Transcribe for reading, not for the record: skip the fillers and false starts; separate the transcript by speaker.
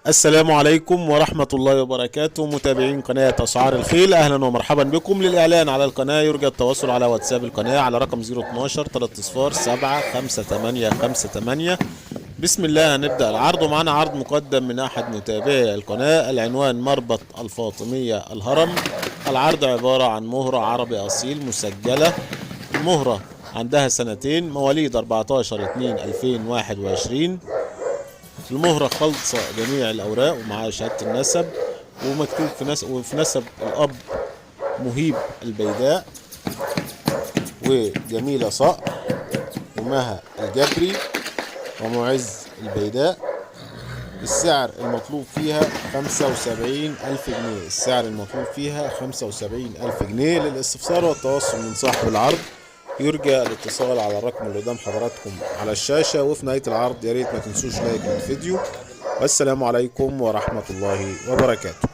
Speaker 1: السلام عليكم ورحمة الله وبركاته، متابعين قناة أسعار الخيل، أهلا ومرحبا بكم. للإعلان على القناة يرجى التواصل على واتساب القناة على رقم 012 3 صفار 7 5 8 5 8. بسم الله هنبدأ العرض، ومعنا عرض مقدم من أحد متابعي القناة. العنوان مربط الفاطمية الهرم. العرض عبارة عن مهرة عربي أصيل مسجلة. المهرة عندها سنتين، مواليد 14/2/2021. المهرة خالصة جميع الأوراق ومعاها شهادة النسب، ومكتوب وفي نسب الأب مهيب البيداء وجميلة صقر ومها الجبري ومعز البيداء. السعر المطلوب فيها 75,000 جنيه. السعر المطلوب فيها 75,000 جنيه. للاستفسار والتواصل من صاحب العرض يرجى الاتصال على الرقم اللي قدام حضراتكم على الشاشة. وفي نهاية العرض يا ريت ما تنسوش لايك للفيديو. والسلام عليكم ورحمة الله وبركاته.